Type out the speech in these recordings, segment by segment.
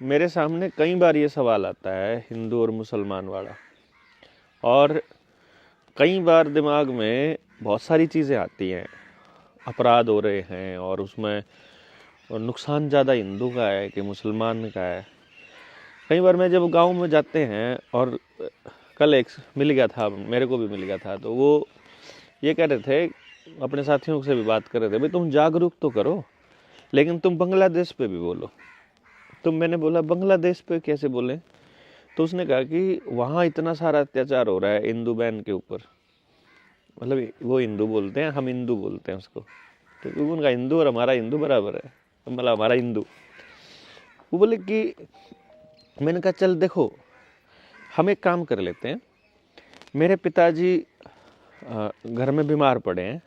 मेरे सामने कई बार ये सवाल आता है हिंदू और मुसलमान वाला, और कई बार दिमाग में बहुत सारी चीज़ें आती हैं, अपराध हो रहे हैं और उसमें नुकसान ज़्यादा हिंदू का है कि मुसलमान का है। कई बार मैं जब गांव में जाते हैं, और कल एक मिल गया था, मेरे को भी मिल गया था, तो वो ये कह रहे थे, अपने साथियों से भी बात कर रहे थे, भाई तुम जागरूक तो करो लेकिन तुम बांग्लादेश पे भी बोलो। तो मैंने बोला बांग्लादेश पे कैसे बोलें? तो उसने कहा कि वहाँ इतना सारा अत्याचार हो रहा है हिंदू बहन के ऊपर, मतलब वो हिंदू बोलते हैं, हम हिंदू बोलते हैं उसको, तो उनका हिंदू और हमारा हिंदू बराबर है, मतलब हमारा हिंदू। वो बोले कि, मैंने कहा चल देखो, हम एक काम कर लेते हैं, मेरे पिताजी घर में बीमार पड़े हैं,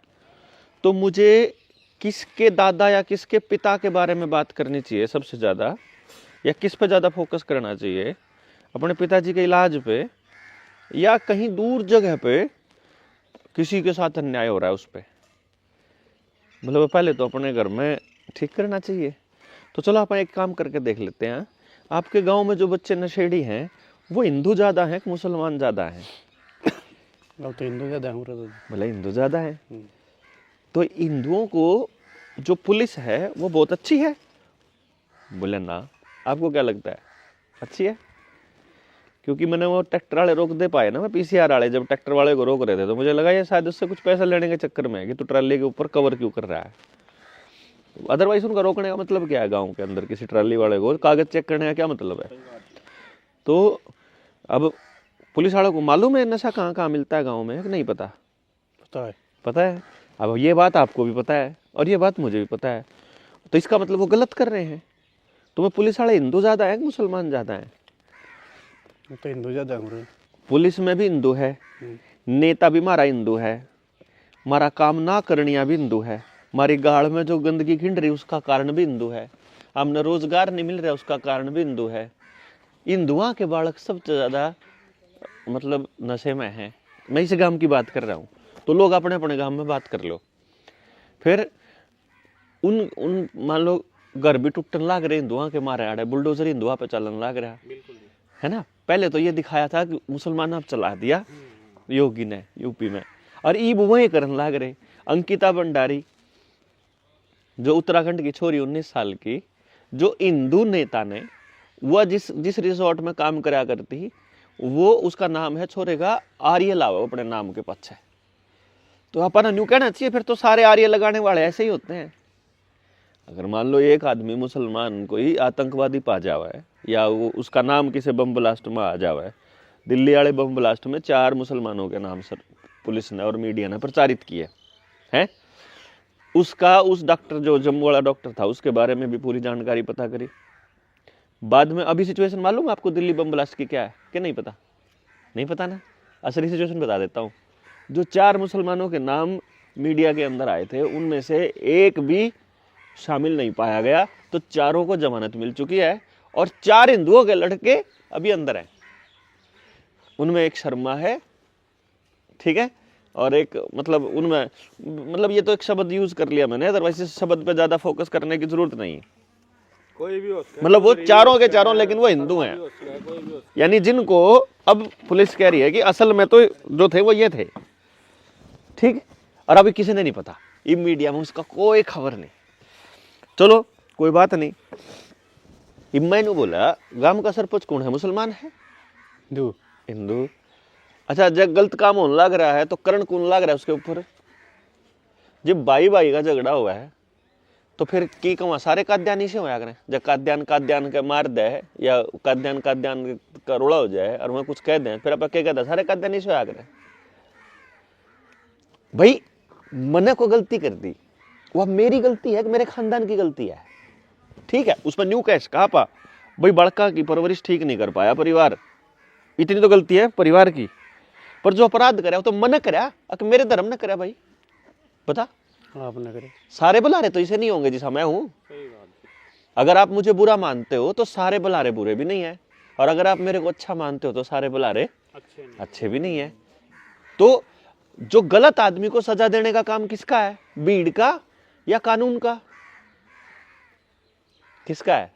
तो मुझे किसके दादा या किसके पिता के बारे में बात करनी चाहिए सबसे ज़्यादा, या किस पे ज़्यादा फोकस करना चाहिए, अपने पिताजी के इलाज पे या कहीं दूर जगह पे किसी के साथ अन्याय हो रहा है उस पर? मतलब पहले तो अपने घर में ठीक करना चाहिए। तो चलो आप एक काम करके देख लेते हैं, आपके गांव में जो बच्चे नशेड़ी हैं वो हिंदू ज़्यादा हैं कि मुसलमान ज़्यादा हैं? अब तो हिंदू ज़्यादा है। भले हिंदू ज़्यादा है, तो हिंदुओं को जो पुलिस है वो बहुत अच्छी है? बोले ना। आपको क्या लगता है, अच्छी है? क्योंकि मैंने वो ट्रैक्टर वाले रोक दे पाए ना, मैं पीसीआर वाले जब ट्रैक्टर वाले को रोक रहे थे, तो मुझे लगा ये शायद उससे कुछ पैसा लेने के चक्कर में है कि तू ट्राली के ऊपर कवर क्यों कर रहा है। अदरवाइज उनका रोकने का मतलब क्या है? गांव के अंदर किसी ट्राली वाले को कागज चेक करने का क्या मतलब है? तो अब पुलिस वालों को मालूम है नशा कहाँ कहाँ मिलता है गाँव में, कि नहीं पता? पता है। पता है। अब ये बात आपको भी पता है और ये बात मुझे भी पता है, तो इसका मतलब वो गलत कर रहे हैं। तो मैं पुलिस वाले हिंदू ज़्यादा है कि मुसलमान ज़्यादा है? तो हिंदू ज़्यादा है। पुलिस में भी हिंदू है, नेता भी हमारा हिंदू है, हमारा काम ना करनिया भी हिंदू है, हमारी गाड़ में जो गंदगी खिंड रही उसका कारण भी हिंदू है, हमने रोजगार नहीं मिल रहा उसका कारण भी हिंदू है। हिंदुओं के बालक सबसे ज़्यादा मतलब नशे में हैं। मैं इस गांव की बात कर रहा हूँ, तो लोग अपने अपने गांव में बात कर लो। फिर उन मान लो घर भी टूटन लाग रहे हिंदुओं के मारे आड़े, बुलडोजर हिंदुआ पे चलन लाग रहा है ना। पहले तो ये दिखाया था कि मुसलमान अब चला दिया योगी ने यूपी में, और ईब वही करने लाग रहे। अंकिता भंडारी जो उत्तराखंड की छोरी 19 साल की, जो हिंदू नेता ने, वह जिस रिसोर्ट में काम करा करती, वो उसका नाम है छोरे का आर्य लावा अपने नाम के पीछे। तो अपन न्यू कहना चाहिए फिर तो सारे आर्य लगाने वाले ऐसे ही होते हैं। अगर मान लो एक आदमी मुसलमान कोई आतंकवादी पा जावा है, या वो उसका नाम किसी बम ब्लास्ट में आ जावा है, दिल्ली वाले बम ब्लास्ट में 4 मुसलमानों के नाम सर पुलिस ने और मीडिया ने प्रचारित किए हैं। उसका उस डॉक्टर जो जम्मू वाला डॉक्टर था उसके बारे में भी पूरी जानकारी पता करी। बाद में अभी सिचुएशन मालूम आपको दिल्ली बम ब्लास्ट की क्या है कि नहीं पता? नहीं पता ना। असली सिचुएशन बता देता हूँ। जो 4 मुसलमानों के नाम मीडिया के अंदर आए थे उनमें से एक भी शामिल नहीं पाया गया, तो चारों को जमानत मिल चुकी है, और 4 हिंदुओं के लड़के अभी अंदर हैं। उनमें एक शर्मा है, ठीक है, और एक मतलब उनमें मतलब ये तो एक शब्द यूज कर लिया मैंने, अदरवाइज इस शब्द पे ज्यादा फोकस करने की जरूरत नहीं है। कोई भी हो, मतलब वो चारों के चारों लेकिन वो हिंदू हैं, यानी जिनको अब पुलिस कह रही है कि असल में तो जो थे वो ये थे, ठीक। और अभी किसी ने नहीं पता, ये मीडिया में उसका कोई खबर नहीं। चलो कोई बात नहीं। मैंने बोला गांव का सरपंच कौन है, मुसलमान है? हिंदू। अच्छा, जब गलत काम होने लग रहा है तो करण कौन लग रहा है उसके ऊपर? जब भाई भाई का झगड़ा हुआ है तो फिर की कहूँ सारे काद्यानी से होया करें। जब काद्यान के मार दे या काद्यान का रोड़ा हो जाए और वह कुछ कह दें, फिर आप क्या कहते हैं, सारे काद्यानी से होया करें। भाई मैंने को गलती कर दी, वह मेरी गलती है कि मेरे खानदान की गलती है, ठीक है। उसमें न्यू कैश कहा पा भाई बड़का की परवरिश ठीक नहीं कर पाया परिवार, इतनी तो गलती है परिवार की। पर जो अपराध करे वो तो मन करे, मेरे धर्म ने करे। भाई बता, आपने करे सारे बुलारे तो इसे नहीं होंगे जिसा मैं हूं। अगर आप मुझे बुरा मानते हो तो सारे बुलारे बुरे भी नहीं है, और अगर आप मेरे को अच्छा मानते हो तो सारे बुलारे अच्छे भी नहीं है। तो जो गलत आदमी को सजा देने का काम किसका है, भीड़ का या कानून का? किसका है?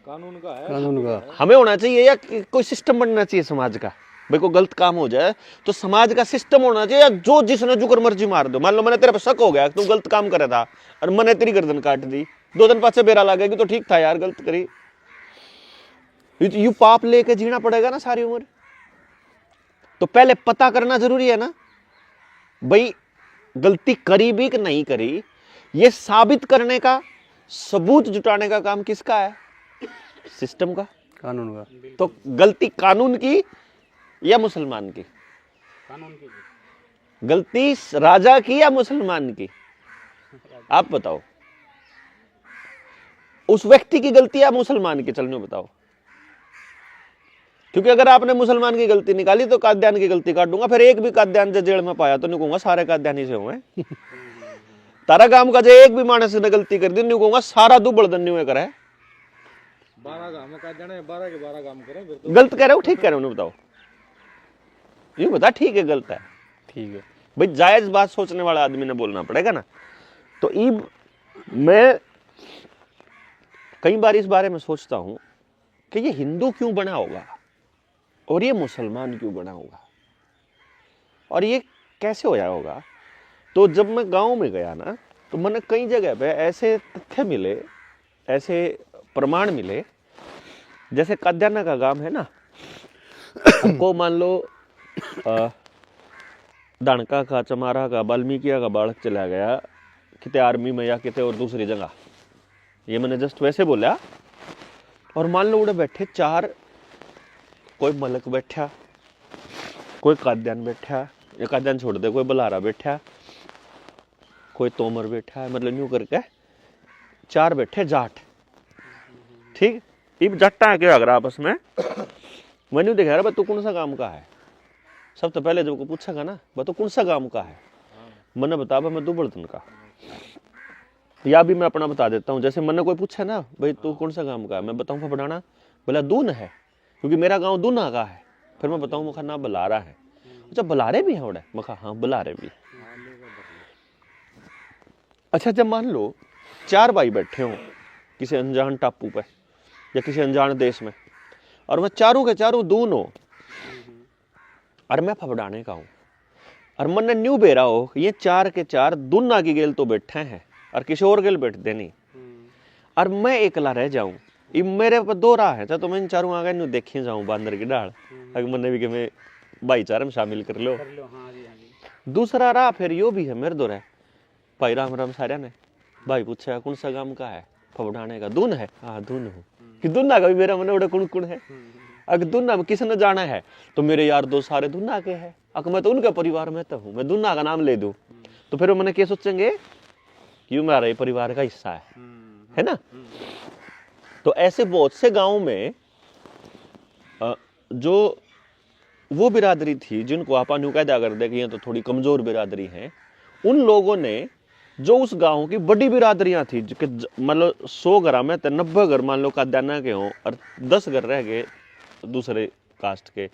कानून का हमें होना चाहिए या कोई सिस्टम बनना चाहिए समाज का? भाई कोई गलत काम हो जाए तो समाज का सिस्टम होना चाहिए, या जो जिसने जुकर मर्जी मार दो। मान लो मैंने तेरे पर शक हो गया तू गलत काम करे था और मैंने तेरी गर्दन काट दी, 2 दिन बाद से बेरा लगेगी तो ठीक था यार, गलत करी। यू पाप लेके जीना पड़ेगा ना सारी उम्र। तो पहले पता करना जरूरी है ना भाई गलती करी भी कि नहीं करी। ये साबित करने का, सबूत जुटाने का काम किसका है? सिस्टम का, कानून का। तो गलती कानून की या मुसलमान की? कानून की। गलती राजा की या मुसलमान की? आप बताओ। उस व्यक्ति की गलती या मुसलमान की? चलने बताओ। क्योंकि अगर आपने मुसलमान की गलती निकाली तो काद्यान की गलती काट दूंगा। फिर एक भी काद्यान जो जेल में पाया तो नहीं कहूंगा सारे काद्यानी से हुए। तारा काम का जो एक भी मानस ने गलती कर दी नहीं कहूंगा सारा दुबड़दन नहीं करे। 12 काम का जाने 12 के 12 काम करें फिर तो। गलत कह रहे हो ठीक कह रहे हो? नहीं बताओ, यूं बता ठीक है गलत है? ठीक है भाई जायज बात सोचने वाला आदमी ने बोलना पड़ेगा ना। तो मैं कई बार इस बारे में सोचता हूं कि ये हिंदू क्यों बना होगा और ये मुसलमान क्यों बना होगा और ये कैसे होया होगा। तो जब मैं गांव में गया ना तो मैंने कई जगह पे ऐसे तथ्य मिले, ऐसे प्रमाण मिले, जैसे काद्याना का गांव है ना, को मान लो दानका का, चमारा का, वाल्मीकि का बालक चला गया किते आर्मी में या किते और दूसरी जगह, ये मैंने जस्ट वैसे बोला। और मान लो उड़े बैठे 4, कोई मलक बैठा, कोई काद्यान बैठा, या काद्यान छोड़ दे, कोई बलारा बैठा, कोई तोमर बैठा है, मतलब यूं करके 4 बैठे जाट। ठीक, इब जट्टा क्या अगर आपस में मैंने देखा रहा तू कौन सा काम का है। सबसे पहले जब को पूछेगा ना तू कौन सा काम का है, मैंने बता मैं दुबड़दन का, या भी मैं अपना बता देता हूँ। जैसे मैंने कोई पूछा ना भाई तू कौन सा काम का है, मैं बताऊँ फपड़ाना, बोला दून है क्योंकि मेरा गांव दूना का है। फिर मैं बताऊँ मुखा ना बलारा है। अच्छा बलारे भी हैं उड़े? मखा हाँ बलारे भी। अच्छा जब मान लो 4 भाई बैठे हों किसी अनजान टापू पे या किसी अनजान देश में, और मैं चारों के चारों दून हो और मैं फपड़ाने का हूं, और मन न्यू बेरा हो ये 4 के 4 दूना की गेल तो बैठे हैं और किसी और गेल बैठते नहीं, और मैं एकला रह जाऊं। ये मेरे पर 2 राह है, तो मैं इन चारों आगे न्यू देखे जाऊं बांदर की डाल, अगर मैंने भी कि मैं भाईचारे में शामिल कर लो। दूसरा राह फिर यो भी है मेरे दो रह भाई राम राम सारे ने भाई पूछा कौन सा गांव का है, फपड़ाने का। दून है? हाँ दून हूँ। कि दूना का भी मेरा मन उड़े कुण कुण है। अगर दूना में किसने जाना है तो मेरे यार दोस्त सारे दूना के हैं, अगर मैं तो उनके परिवार में तो हूँ, मैं दूना का नाम ले दूं तो फिर मैंने क्या सोचेंगे क्यों मेरा ये परिवार का हिस्सा है ना। तो ऐसे बहुत से गांव में जो वो बिरादरी थी जिनको आप अनुकैदा कर दे कि ये तो थोड़ी कमजोर बिरादरी है, उन लोगों ने जो उस गांव की बड़ी बिरादरियां थी, मतलब 100 घर में तो 90 घर मान लो काद्याना के हों और 10 घर रह गए दूसरे कास्ट के,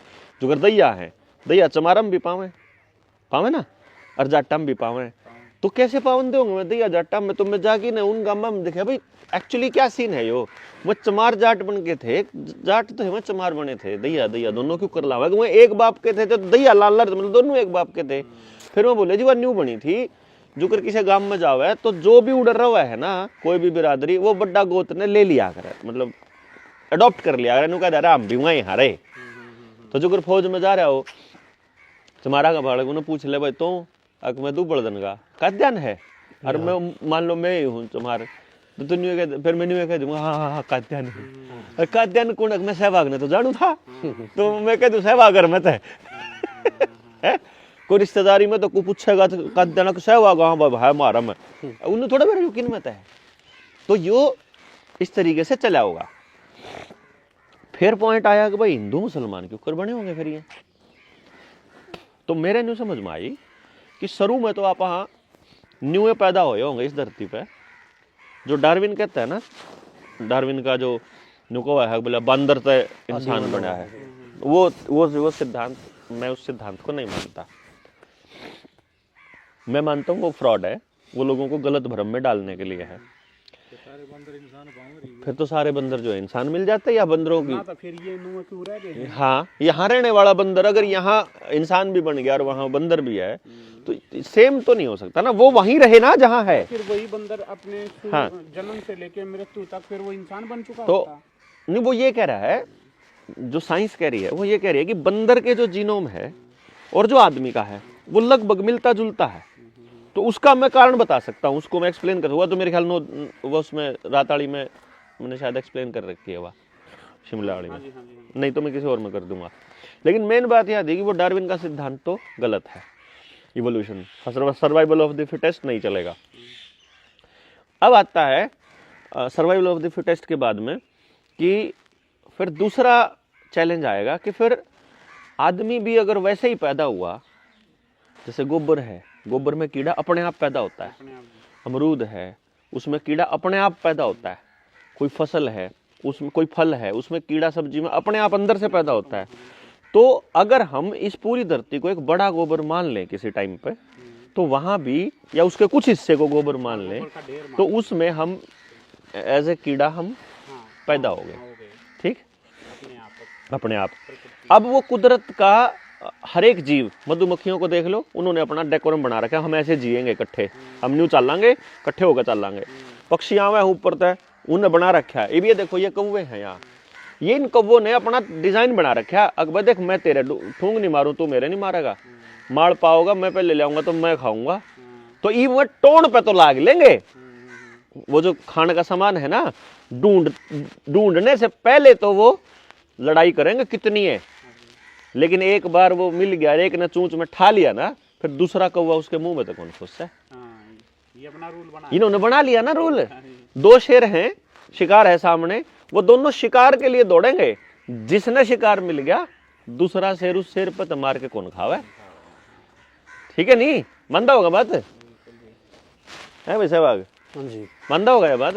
जो घर दैया है, दैया चमारम भी पावे ना और जाटम भी पावे। तो कैसे पावन दे होंगे मैं दैया जाटम में? तो मैं जाके ना उन गांव में देखा भाई एक्चुअली क्या सीन है। यो वो चमार जाट बन के थे, जाट तो है चमार बने थे, दैया दैया दोनों क्यों कर लावा, वो एक बाप के थे तो दैया लाल मतलब दोनों एक बाप के थे। फिर वो बोले जी वह न्यू बनी थी जो कर किसी गांव में जावे तो जो भी उड़ रहा है ना कोई भी बिरादरी वो बड़ा गोत ने ले लिया करे, मतलब अडॉप्ट कर लिया करे, कह रहा हम भी वहीं हारे। तो जो कर फौज में जा रहा हो तुम्हारा का बालक उन्हें पूछ ले भाई तो अक मैं दुबड़दन का काद्यान है और मैं मान लो मैं ही हूँ तुम्हारे, तो तुम फिर मैं कह दूंगा हाँ हाँ हाँ काद्यान है। काद्यान कौन? मैं सहवाग ने तो जानू था, तो मैं कह दू सहवागर में थे कोई रिश्तेदारी में तो कोई पूछेगा तो काद्यान को सहवाग हाँ भाई मारा मैं, उन्हें थोड़ा मेरा यकीन मत है। तो यो इस तरीके से चला होगा। फिर पॉइंट आया कि भाई हिंदू मुसलमान क्यों कर बने होंगे फिर ये। तो मेरे न्यू समझ में आई कि शुरू में तो आप हाँ न्यू पैदा हुए होंगे इस धरती पे, जो डार्विन कहता है ना, डार्विन का जो नुको है बोला बंदर से इंसान बना है, वो सिद्धांत मैं उस सिद्धांत को नहीं मानता। मैं मानता हूँ वो फ्रॉड है, वो लोगों को गलत भ्रम में डालने के लिए है। सारे बंदर इंसान पाऊंगे फिर तो सारे बंदर जो है इंसान मिल जाते हैं या बंदरों की। ना तो फिर ये नुआ क्यों रह गए हैं? हाँ, यहाँ रहने वाला बंदर अगर यहाँ इंसान भी बन गया और वहाँ बंदर भी है तो सेम तो नहीं हो सकता ना, वो वहीं रहे ना जहाँ है। फिर वही बंदर अपने हाँ। जन्म से लेके मृत्यु तक फिर वो इंसान बन चुका तो होता। नहीं, वो ये कह रहा है, जो साइंस कह रही है वो ये कह रही है कि बंदर के जो जीनोम है और जो आदमी का है वो लगभग मिलता जुलता है। तो उसका मैं कारण बता सकता हूँ, उसको मैं एक्सप्लेन कर हुआ तो मेरे ख्याल में वो उसमें राताड़ी में मैंने शायद एक्सप्लेन कर रखी है, वह शिमला वाली में। नहीं तो मैं किसी और में कर दूंगा। लेकिन मेन बात यह थी कि वो डार्विन का सिद्धांत तो गलत है, evolution survival of the fittest नहीं चलेगा। अब आता है सर्वाइवल ऑफ द फिटेस्ट के बाद में कि फिर दूसरा चैलेंज आएगा कि फिर आदमी भी अगर वैसे ही पैदा हुआ, जैसे गोबर है, गोबर में कीड़ा अपने आप पैदा होता है, अमरूद है उसमें कीड़ा अपने आप पैदा होता है, कोई फसल है उसमें, कोई फल है उसमें कीड़ा सब्जी में अपने आप अंदर से पैदा होता है। तो अगर हम इस पूरी धरती को एक बड़ा गोबर मान लें किसी टाइम पे, तो वहां भी या उसके कुछ हिस्से को गोबर मान लें तो उसमें हम एज ए कीड़ा हम पैदा हो गए, ठीक, अपने आप। अब वो कुदरत का हर एक जीव, मधुमक्खियों को देख लो, उन्होंने अपना डेकोरम बना रखा है, हम ऐसे जिएंगे इकट्ठे, हम न्यू चलांगे इकट्ठे होकर चलांगे। पक्षियां हैं ऊपर तय, उन्हें बना रखा है। ये देखो ये कौवे हैं यहाँ, ये इन कौवों ने अपना डिजाइन बना रखा है। अकबर देख मैं तेरे ठूंग नहीं मारूं तो मेरे नहीं मारेगा, मार पाओगा मैं पहले ले आऊंगा तो मैं खाऊंगा, तो ये वो टोन पे तो लाग लेंगे। वो जो खाने का सामान है ना, ढूंढने से पहले तो वो लड़ाई करेंगे कितनी है, लेकिन एक बार वो मिल गया, एक ने चूंच में ठा लिया ना, फिर दूसरा कौवा उसके मुंह में तो कौन खुश है। ये अपना रूल बना, इन्होंने बना लिया ना रूल। दो शेर हैं, शिकार है सामने, वो दोनों शिकार के लिए दौड़ेंगे, जिसने शिकार मिल गया दूसरा शेर उस शेर पर तो मार के कौन खावे, ठीक है नहीं, मानता होगा बात है भाई सहवाग जी, मानता होगा ये बात।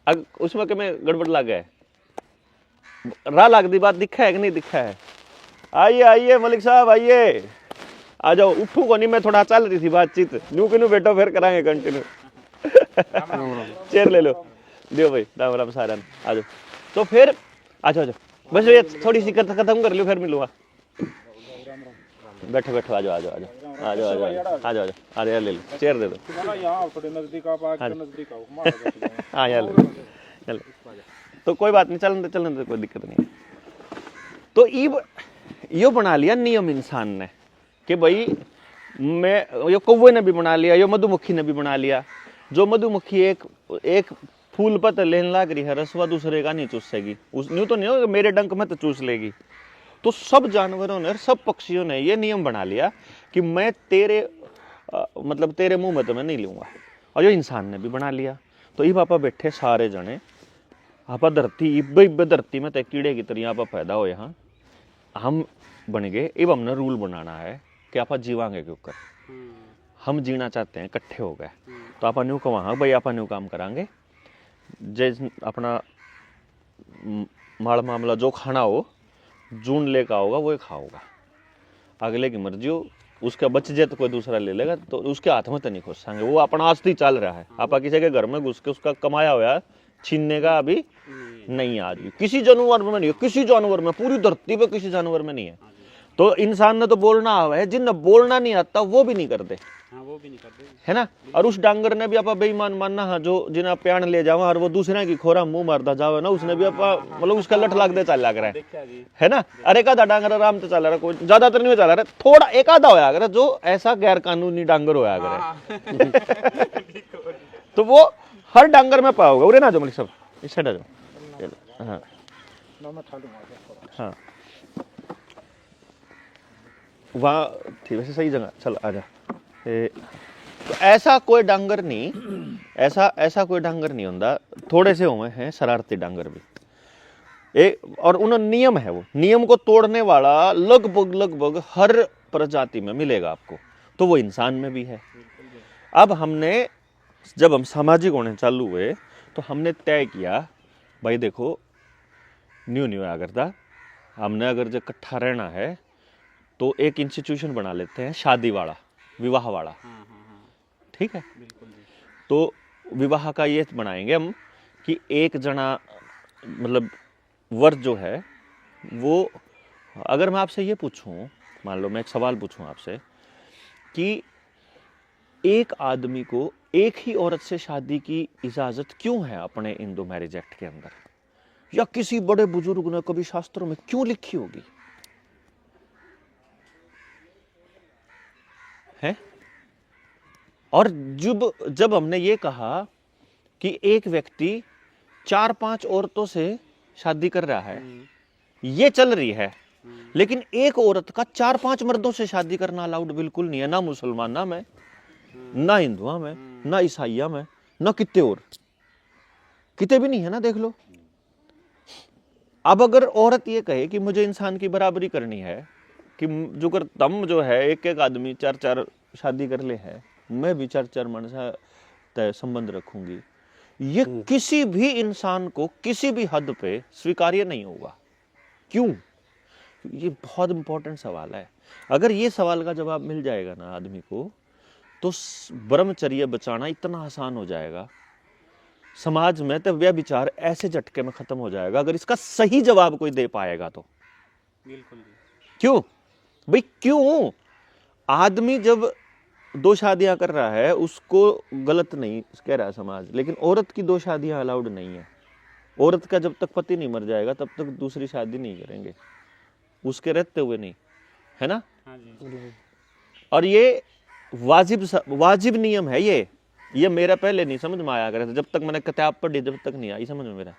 अब उसमें कि मैं गड़बड़ लग गया, राह लाग दी बात, दिखा है कि नहीं दिखा है। आइए आइए मलिक साहब आइए, आ जाओ, उठू को नहीं, मैं थोड़ा चल रही थी बातचीत, न्यू के न्यू बैठो फिर कराएंगे कंटिन्यू। चेयर ले लो, दियो भाई, राम राम सारा, आ जाओ। तो फिर आ जाओ, बस ये थोड़ी सी खत्म कर लो फिर मिलूंगा। बैठो बैठो, आ जाओ आ जाओ आ जाओ आ जाओ आ जाओ आ जाओ आ जाओ, ले लो चेयर दे दो। यहाँ थोड़े नजदीक आप आके नजदीक आओ, हाँ यार ले चलो, तो कोई बात नहीं, चलने चलने कोई दिक्कत नहीं है। तो यो बना लिया नियम इंसान ने कि भाई मैं, यो कौवे ने भी बना लिया, यो मधुमक्खी ने भी बना लिया। जो मधुमक्खी एक फूल पर लेने लग रही है रसवा, दूसरे का नहीं चूसेगी, उस न्यू तो नहीं होगा मेरे डंक में तो चूस लेगी। तो सब जानवरों ने, सब पक्षियों ने ये नियम बना लिया कि मैं तेरे मतलब तेरे मुंह में तो मैं नहीं लूंगा। और जो इंसान ने भी बना लिया। तो ये पापा बैठे सारे जने, आपा धरती इब धरती में ते कीड़े की तरह आपा पैदा हो, यहाँ हम बन गए। अब हमने रूल बनाना है कि आपा जीवांगे के ऊपर, हम जीना चाहते हैं, इकट्ठे हो गए। तो आपा न्यू कहा भाई आपा न्यू काम करांगे, जैसे अपना माल मामला जो खाना हो जून लेकर आओगा वो खाओगा, अगले की मर्जी हो, उसका बच जाए तो कोई दूसरा ले लेगा, तो उसके हाथ में तो नहीं खुशांगे, वो अपना आस्ती चल रहा है। आपा किसी के घर में घुस के उसका कमाया हुआ छीनने का अभी नहीं आ रही, किसी जानवर में नहीं है, किसी जानवर में, पूरी धरती पे किसी जानवर में नहीं है। तो इंसान ने तो बोलना हुआ है, जिन्हें बोलना नहीं आता वो भी नहीं करते, वो भी नहीं करते है ना। और उस डांगर ने भी आपा बेईमान मानना है, जो जिन्हें प्याण ले जावा और वो दूसरे की खोरा मुंह मारता जावे ना, उसने भी आपा मतलब उसका लठ लाग दे चल रहा है ना। अरे एक आधा डांगर आराम से चल रहा है, कोई ज्यादातर नहीं चल रहा है, थोड़ा एक आधा होया अगर जो ऐसा गैर कानूनी डांगर होया अगर तो वो हर डांगर में पाओगे। उरे ना जो मलिक साहब इस साइड आ जाओ। हाँ हाँ, वहाँ ठीक, वैसे सही जगह चल आ जा। तो ऐसा कोई डांगर नहीं, ऐसा कोई डांगर नहीं होता, थोड़े से हुए हैं शरारती डांगर भी। और उन्होंने नियम है, वो नियम को तोड़ने वाला लगभग हर प्रजाति में मिलेगा आपको, तो वो इंसान में भी है। अब हमने जब हम सामाजिक होने चालू हुए तो हमने तय किया भाई देखो न्यू आया करता, हमने अगर जो इकट्ठा रहना है तो एक इंस्टीट्यूशन बना लेते हैं, शादी वाला, विवाह वाला, ठीक है। तो विवाह का ये बनाएंगे हम कि एक जना मतलब वर जो है वो, अगर मैं आपसे ये पूछूं, मान लो मैं एक सवाल पूछूं आपसे कि एक आदमी को एक ही औरत से शादी की इजाजत क्यों है अपने हिंदू मैरिज एक्ट के अंदर, या किसी बड़े बुजुर्ग ने कभी शास्त्रों में क्यों लिखी होगी है? और जब जब हमने ये कहा कि एक व्यक्ति 4-5 औरतों से शादी कर रहा है, ये चल रही है, लेकिन एक औरत का 4-5 मर्दों से शादी करना अलाउड बिल्कुल नहीं है, ना मुसलमान ना में, ना हिंदुआ में, ना ईसाइया में, ना कितने और कितने भी नहीं है ना, देख लो। अब अगर औरत ये कहे कि मुझे इंसान की बराबरी करनी है, कि जो कर तम जो है एक एक आदमी 4-4 शादी कर ले है, मैं भी 4-4 मन से संबंध रखूंगी, ये किसी भी इंसान को किसी भी हद पे स्वीकार्य नहीं होगा। क्यों? ये बहुत इंपॉर्टेंट सवाल है। अगर ये सवाल का जवाब मिल जाएगा ना आदमी को, तो ब्रह्मचर्य बचाना इतना आसान हो जाएगा समाज में, तो वह विचार ऐसे झटके में खत्म हो जाएगा अगर इसका सही जवाब कोई दे पाएगा तो। बिल्कुल। क्यों भाई, क्यों? आदमी जब 2 शादियां कर रहा है उसको गलत नहीं कह रहा है समाज, लेकिन औरत की 2 शादियां अलाउड नहीं है। औरत का जब तक पति नहीं मर जाएगा तब तक दूसरी शादी नहीं करेंगे, उसके रहते हुए नहीं, है ना? हाँ जी। और ये वाजिब नियम है। ये मेरा पहले नहीं समझ में आया करे था, जब तक मैंने किताब पढ़ी जब तक नहीं आई समझ में मेरा।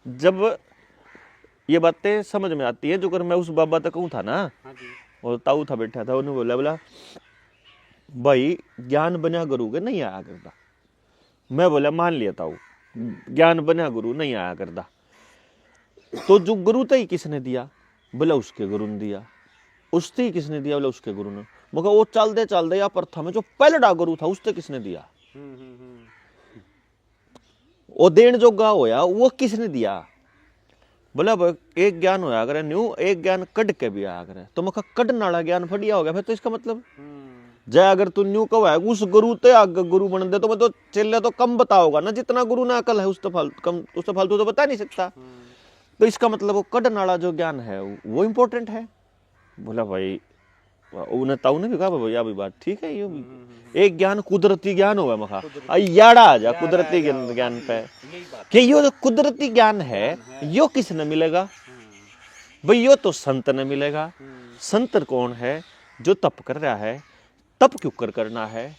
जब ये बातें समझ में आती है, जो कर मैं उस बाबा तक कहूँ था ना, और ताऊ था बैठा था, उन्होंने बोला भाई ज्ञान बना गुरु के नहीं आया करता। मैं बोला मान लिया ताऊ, ज्ञान बना गुरु नहीं आया करता, तो जो गुरु था ही किसने दिया? बोला उसके गुरु ने दिया। उसते ही किसने दिया? बोला उसके गुरु ने। मगर वो चलते चलते या प्रथम जो पहला गुरु था उससे किसने दिया? वो देन जोगा होया वो किसने दिया? बोला एक ज्ञान होया अगर न्यू एक ज्ञान कट के भी आया करे, तो मका कटने वाला ज्ञान फटिया हो गया। फिर तो इसका मतलब जय अगर तू न्यू कहो है उस गुरु ते आगे गुरु बन दे, तो मैं तो चेले तो कम बताओगा ना, जितना गुरु ने अकल है उससे फालतू तो बता नहीं सकता। तो इसका मतलब वो कटने वाला जो ज्ञान है वो इम्पोर्टेंट है। बोला भाई उन्हें ताऊ ने भी कहा भैया भी बात ठीक है, ये भी एक ज्ञान कुदरती ज्ञान होगा मखा याड़ा आ जा कुदरती ज्ञान पे, कि यो जो कुदरती ज्ञान है यो किसने मिलेगा भाई? यो तो संत ने मिलेगा। संत कौन है? जो तप कर रहा है। तप क्यों करना है?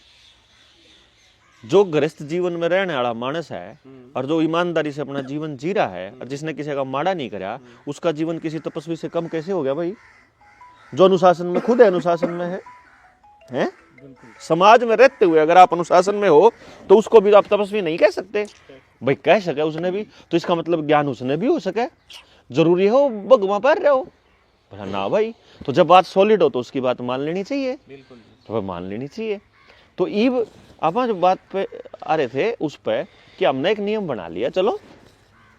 जो गृहस्थ जीवन में रहने वाला मानस है और जो ईमानदारी से अपना जीवन जी रहा है और जिसने किसी का माड़ा नहीं करा, उसका जीवन किसी तपस्वी से कम कैसे हो गया भाई? जो अनुशासन में खुद है अनुशासन में है? समाज में रहते हुए अगर आप अनुशासन में हो तो उसको भी आप तपस्वी नहीं कह सकते भाई। कह सके उसने भी, तो इसका मतलब ज्ञान उसने भी हो सके, जरूरी हो भगवान पर रहो। बोला ना भाई, तो जब बात सॉलिड हो तो उसकी बात मान लेनी चाहिए, तो मान लेनी चाहिए। तो ईब आप जो बात पे आ रहे थे उस पे कि हमने एक नियम बना लिया, चलो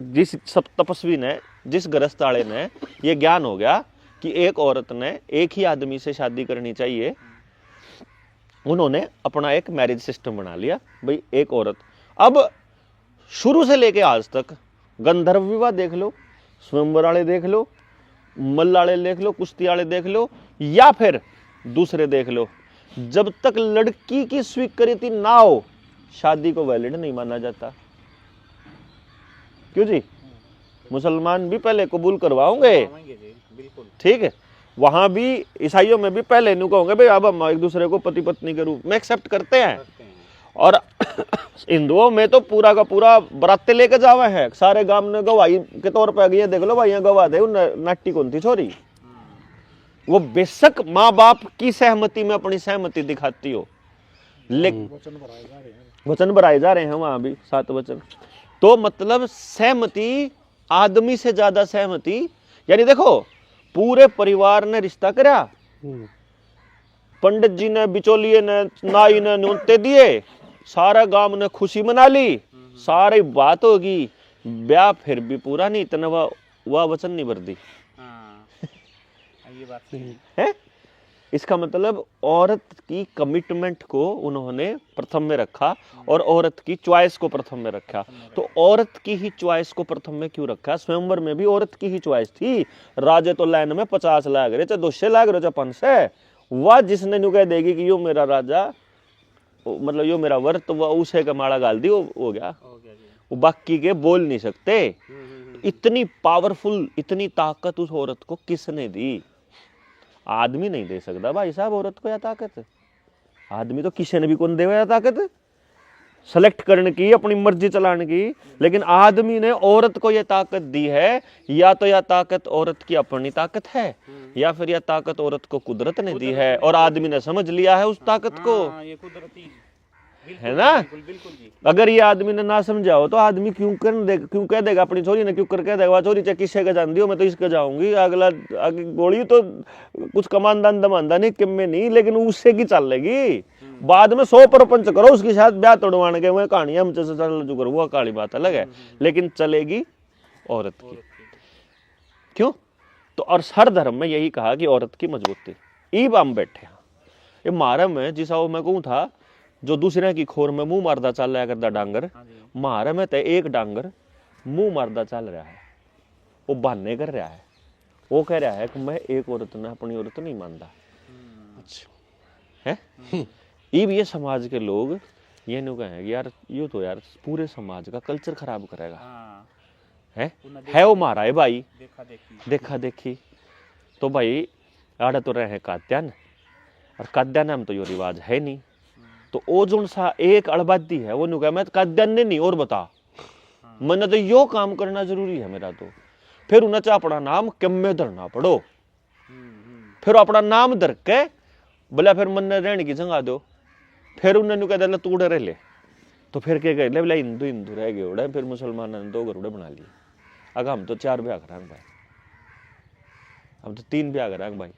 जिस सब तपस्वी ने, जिस गृहस्थाले ने ये ज्ञान हो गया कि एक औरत ने एक ही आदमी से शादी करनी चाहिए, उन्होंने अपना एक मैरिज सिस्टम बना लिया भाई। एक औरत, अब शुरू से लेके आज तक गंधर्व विवाह देख लो, स्वयंवर वाले देख लो, मल्लाड़े देख लो, कुश्ती वाले देख लो, या फिर दूसरे देख लो, जब तक लड़की की स्वीकृति ना हो शादी को वैलिड नहीं माना जाता। क्यों जी? मुसलमान भी पहले कबूल करवाओगे, ठीक है, वहां भी ईसाइयों में भी पहले नहीं कहोगे भाई अब हम एक दूसरे को पति पत्नी के रूप में एक्सेप्ट करते हैं। और हिंदुओं में तो पूरा का पूरा बराते लेके जावे हैं, सारे गांव ने गवाही के तौर पर गए, देख लो भाई यहाँ गवाह दे नाटी कौन थी छोरी, वो बेशक माँ बाप की सहमति में अपनी सहमति दिखाती हो, लेकिन वचन भराए जा रहे हैं वहां भी 7 वचन। तो मतलब सहमति, आदमी से ज्यादा सहमति, यानी देखो पूरे परिवार ने रिश्ता करा, पंडित जी ने, बिचौलिए ने, नाई ने न्योते दिए, सारा गांव ने खुशी मना ली, सारी बात होगी, ब्याह फिर भी पूरा नहीं, इतना वह वचन नहीं भर दी। ये बात सही है। इसका मतलब औरत की कमिटमेंट को उन्होंने प्रथम में रखा और औरत की चॉइस को प्रथम में रखा। तो औरत की ही चॉइस को प्रथम में क्यों रखा? स्वयंवर में भी औरत की ही चॉइस थी। राजे तो लाइन में 50 लाग रहे, चाहे 200 लाग रहे, चाहे 500, वह जिसने नु कह देगी कि यो मेरा राजा, मतलब यो मेरा वर, तो वह उसे का माड़ा गाल दी, हो गया। वो बाकी के बोल नहीं सकते। इतनी पावरफुल, इतनी ताकत उस औरत को किसने दी? आदमी नहीं दे सकता भाई साहब औरत को यह ताकत। आदमी तो किसी ने भी कौन देवे यह ताकत सेलेक्ट करने की, अपनी मर्जी चलाने की। लेकिन आदमी ने औरत को यह ताकत दी है। या तो यह ताकत औरत की अपनी ताकत है, या फिर यह ताकत औरत को कुदरत ने दी है और आदमी ने समझ लिया है उस ताकत को, है ना? अगर ये आदमी ने ना समझा हो तो आदमी क्यों कह देगा अपनी छोरी ने, क्यों कर कह देगा छोरी चाहे किससे का जान दियो, मैं तो इसके जाऊंगी, अगला आगे गोली तो कुछ कमानदान दमानदा नहीं किम में नहीं, लेकिन उससे की चल लेगी। बाद में 100 प्रपंच करो उसके साथ ब्याह तोड़वाने के, वह कहानी हम चल करो, वो काली बात अलग है, लेकिन चलेगी औरत की। क्यों? तो और हर धर्म में यही कहा कि औरत की मजबूती। ईब हम बैठे ये मारे में, जिसा वो मैं कहूँ था, जो दूसरे की खोर में मुंह मारदा चल रहा करता डांगर, मारे में तो एक डांगर मुंह मारदा चल रहा है, वो बहाने कर रहा है, वो कह रहा है कि मैं एक औरत ने अपनी औरत नहीं मानता। अच्छा है? ये समाज के लोग ये नहीं कहेंगे यार यो तो यार पूरे समाज का कल्चर खराब करेगा। है वो मारा है भाई, देखा देखी। तो भाई आड़े तो रहे काद्यान, और काद्यान में तो यो रिवाज है नहीं। तो ओ जो सा एक अड़बादी है वो नुका मैं काद्यान ने नहीं और बता, मैंने तो यो काम करना जरूरी है मेरा। तो फिर उन्हें चाहे अपना नाम कम में धरना पड़ो, फिर अपना नाम धर के बोला फिर मन रहने की जगह दो, फिर उन्होंने कह दिया तू डरे ले। तो फिर क्या कह बोला हिंदू हिंदू रह गए उड़े, फिर मुसलमान ने 2 गरुड़े बना लिए। अगर हम तो 4 ब्याह कराएंगे भाई, हम तो 3 ब्याह कराएंगे भाई।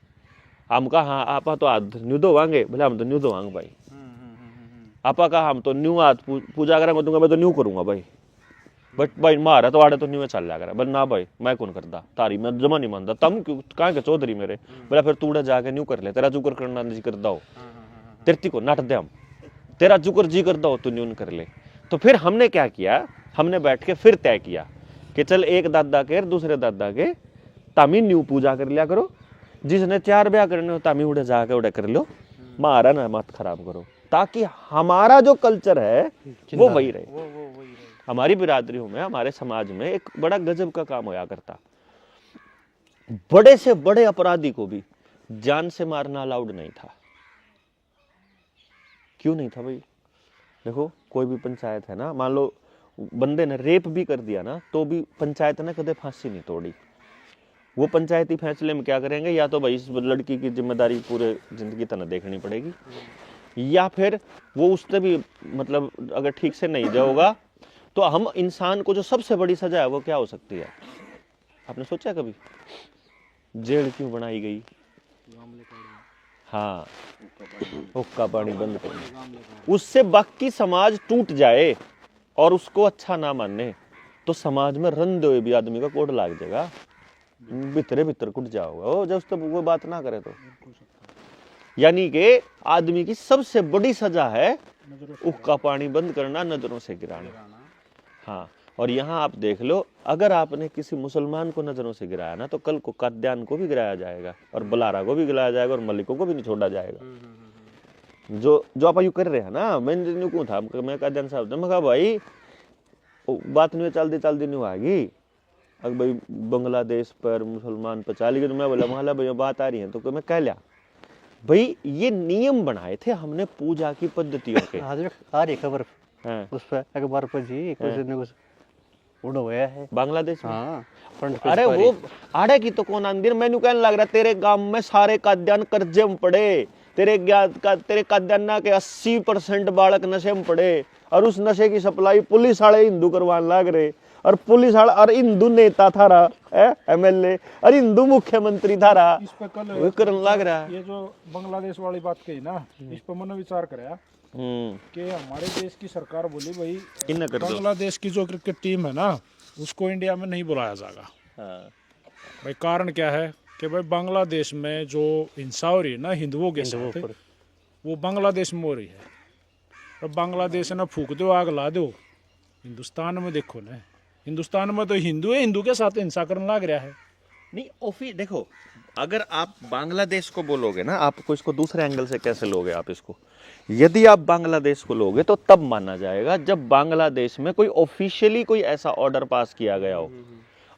हम कहा हाँ आप तो हाथ न्यू धोवांगे, बोले हम तो न्यू धोवांगे भाई। आपा कहा हम तो न्यू हाथ पूजा करेंगे, मैं तो न्यू करूंगा भाई। बट भाई मारा तो आड़े तो न्यू चल रहा करा, बोले ना भाई मैं कौन करता तारी, मैं जमा नहीं मानता, तम क्यों कहाँ के चौधरी मेरे। बोला फिर तूड़े जाके न्यू कर ले, तेरा जुकर करना जी करता हो, तेरती को नट दे हम, तेरा जुकर जी करता हो तो न्यून कर ले। तो फिर हमने क्या किया, हमने बैठ के फिर तय किया कि चल एक दादा के दूसरे दादा के तामी न्यू पूजा कर लिया करो, जिसने 4 ब्याह करने हो तामी उड़े जाके उड़े कर लो, मारा ना मत खराब करो, ताकि हमारा जो कल्चर है वो वही रहे। हमारी बिरादरियों में, हमारे समाज में एक बड़ा गजब का काम होया करता, बड़े से बड़े अपराधी को भी जान से मारना अलाउड नहीं था। क्यों नहीं था भाई? देखो कोई भी पंचायत है ना, मान लो बंदे ने रेप भी कर दिया ना, तो भी पंचायत ने कदे फांसी नहीं तोड़ी। वो पंचायती फैसले में क्या करेंगे, या तो भाई इस लड़की की जिम्मेदारी पूरे जिंदगी तक देखनी पड़ेगी, या फिर वो उससे भी मतलब अगर ठीक से नहीं जाओगा तो हम इंसान को जो सबसे बड़ी सजा है वो क्या हो सकती है? आपने सोचा कभी जेल क्यों बनाई गई? हाँ, हुक्का पानी बंद कर, उससे बाकी समाज टूट जाए और उसको अच्छा ना माने तो समाज में रंधे हुए भी आदमी का कोड लाग जाएगा, भीतरे भीतर कुट जाओगा वो, जब तक वो बात ना करे तो। यानी कि आदमी की सबसे बड़ी सजा है हुक्का पानी बंद करना, नजरों से गिराना। हाँ, और यहाँ आप देख लो, अगर आपने किसी मुसलमान को नजरों से गिराया ना, तो कल को काद्यान को भी गिराया जाएगा और बलारा को भी गिराया जाएगा और मलिकों को भी नहीं छोड़ा जाएगा। जो आप यू कर रहे हैं ना, मैंने क्यों था, मैं काद्यान साहब मैं कहा भाई बात नहीं चलती नहीं आएगी। अगर भाई बांग्लादेश पर मुसलमान पर चली गई तो मैं बोला माला भैया बात आ रही है, तो मैं कह लिया भाई ये नियम बनाए थे हमने पूजा की पद्धतियों के। आज आ रही खबर उस पर अखबार पर जी कुछ उड़ा हुआ है बांग्लादेश में। हाँ, अरे वो आड़े की तो कौन आंदी, मैंने कहने लग रहा तेरे गांव में सारे काद्यान कर्जे में पड़े, तेरे काद्याना के 80% बालक नशे में पड़े, और उस नशे की सप्लाई पुलिस वाले हिंदू करवाने लग रहे, और पुलिस वाला और हिंदू नेता था रहा MLA और हिंदू मुख्यमंत्री था रहा, इस पे कल करने लग रहा। ये जो बांग्लादेश वाली बात कही ना, इस पर मैंने विचार कराया कि हमारे देश की सरकार बोली भाई बांग्लादेश की जो क्रिकेट टीम है ना उसको इंडिया में नहीं बुलाया जाएगा। भाई कारण क्या है कि भाई बांग्लादेश में जो हिंसा हो रही है ना हिंदुओं के साथ, वो बांग्लादेश में हो रही है। अब बांग्लादेश ना फूक दो, आग ला दो, हिंदुस्तान में देखो ना, हिंदुस्तान में तो हिंदू है, हिंदू के साथ हिंसा करने लग रहा है। नहीं ओफी देखो, अगर आप बांग्लादेश को बोलोगे ना, आपको इसको दूसरे एंगल से कैसे लोगे आप इसको, यदि आप बांग्लादेश को लोगे तो तब माना जाएगा जब बांग्लादेश में कोई ऑफिशियली कोई ऐसा ऑर्डर पास किया गया हो।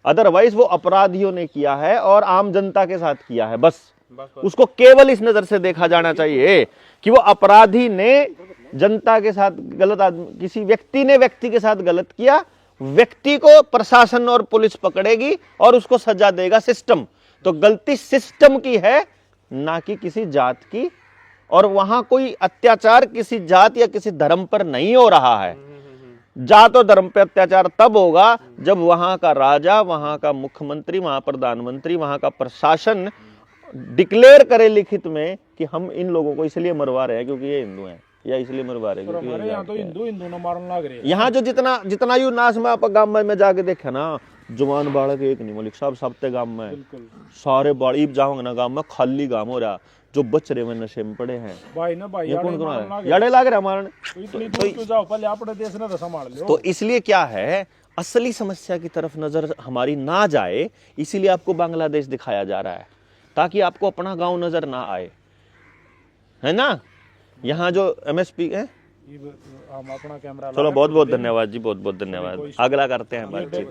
अदरवाइज वो अपराधियों ने किया है और आम जनता के साथ किया है, बस उसको केवल इस नजर से देखा जाना चाहिए कि वो अपराधी ने जनता के साथ गलत, किसी व्यक्ति ने व्यक्ति के साथ गलत किया, व्यक्ति को प्रशासन और पुलिस पकड़ेगी और उसको सजा देगा सिस्टम। तो गलती सिस्टम की है, ना कि किसी जात की। और वहां कोई अत्याचार किसी जात या किसी धर्म पर नहीं हो रहा है। जात और धर्म पर अत्याचार तब होगा जब वहां का राजा, वहां का मुख्यमंत्री, वहां प्रधानमंत्री, वहां का प्रशासन डिक्लेयर करे लिखित में कि हम इन लोगों को इसलिए मरवा रहे हैं क्योंकि ये हिंदू हैं, या इसलिए मरवा रहे हैं हमारे यहाँ तो हिंदू ने मारने लग रहे हैं। यहाँ जो जितना यू नाश में आप गांव में जाके देखे ना, जवान बालक एक नहीं मलिक साहब, सबते गांव में सारे बाड़ी जाओगे ना, गांव में खाली गांव हो रहा, जो बच रहे में नशे में पड़े हैं। भाई ना भाई, ये कौन कौन याड़े लाग रहा मारने, तो इसलिए क्या है, असली समस्या की तरफ नजर हमारी ना जाए, इसीलिए आपको बांग्लादेश दिखाया जा रहा है, ताकि आपको अपना गांव नजर ना आए, है ना। यहाँ जो MSP है, हम अपना कैमरा, चलो बहुत बहुत धन्यवाद जी, बहुत बहुत धन्यवाद। अगला करते हैं बातचीत।